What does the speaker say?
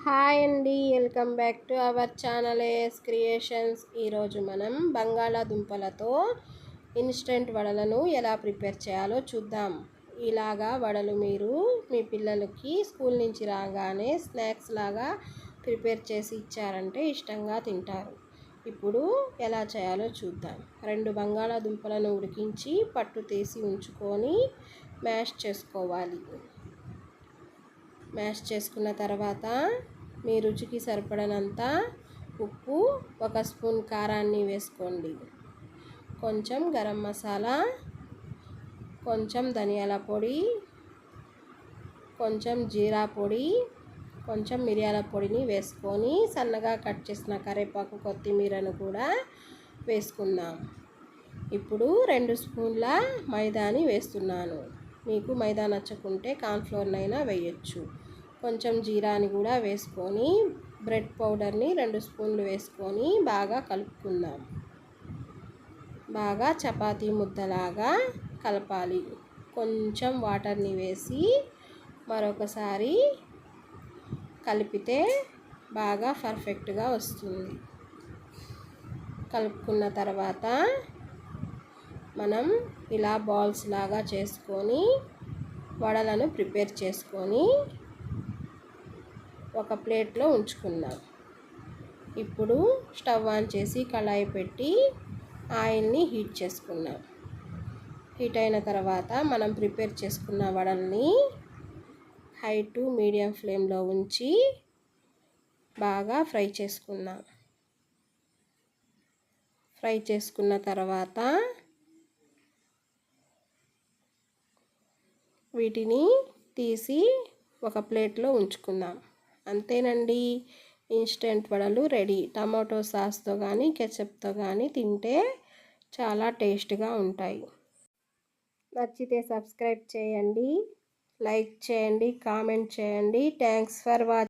Hi అండి, welcome back to our channel AS Creations. ఈరోజు మనం బంగాళాదుంపలతో ఇన్స్టెంట్ వడలను ఎలా ప్రిపేర్ చేయాలో చూద్దాం. ఇలాగా వడలు మీరు మీ పిల్లలకి స్కూల్ నుంచి రాగానే స్నాక్స్ లాగా ప్రిపేర్ చేసి ఇచ్చారంటే ఇష్టంగా తింటారు. ఇప్పుడు ఎలా చేయాలో చూద్దాం. 2 బంగాళాదుంపలను ఉడికించి పట్టు తీసి ఉంచుకొని మ్యాష్ చేసుకోవాలి. మ్యాష్ చేసుకున్న తర్వాత మీ రుచికి సరిపడినంత ఉప్పు, 1 స్పూన్ కారాన్ని వేసుకోండి. కొంచెం గరం మసాలా, కొంచెం ధనియాల పొడి, కొంచెం జీరా పొడి, కొంచెం మిరియాల పొడిని వేసుకొని సన్నగా కట్ చేసిన కరివేపాకు, కొత్తిమీరను కూడా వేసుకుందాం. ఇప్పుడు 2 స్పూన్ల మైదాని వేస్తున్నాను. మీకు మైదా నచ్చకుంటే కార్న్ఫ్లోర్నైనా వేయచ్చు. కొంచెం జీరాని కూడా వేసుకొని బ్రెడ్ పౌడర్ని 2 స్పూన్లు వేసుకొని బాగా కలుపుకుందాం. బాగా చపాతీ ముద్దలాగా కలపాలి. కొంచెం వాటర్ని వేసి మరొకసారి కలిపితే బాగా పర్ఫెక్ట్గా వస్తుంది. కలుపుకున్న తర్వాత మనం ఇలా బాల్స్ లాగా చేసుకొని వడలను ప్రిపేర్ చేసుకొని ఒక ప్లేట్లో ఉంచుకుందాం. ఇప్పుడు స్టవ్ ఆన్ చేసి కళాయి పెట్టి ఆయిల్ని హీట్ చేసుకుందాం. హీట్ అయిన తర్వాత మనం ప్రిపేర్ చేసుకున్న వడల్ని హై టు మీడియం ఫ్లేమ్లో ఉంచి బాగా ఫ్రై చేసుకుందాం. ఫ్రై చేసుకున్న తర్వాత వీటిని తీసి ఒక ప్లేట్లో ఉంచుకుందాం. అంతేనండి, ఇన్స్టెంట్ వడలు రెడీ. టమాటో సాస్తో కానీ కెచప్తో కానీ తింటే చాలా టేస్ట్గా ఉంటాయి. నచ్చితే సబ్స్క్రైబ్ చేయండి, లైక్ చేయండి, కామెంట్ చేయండి. Thanks for watching.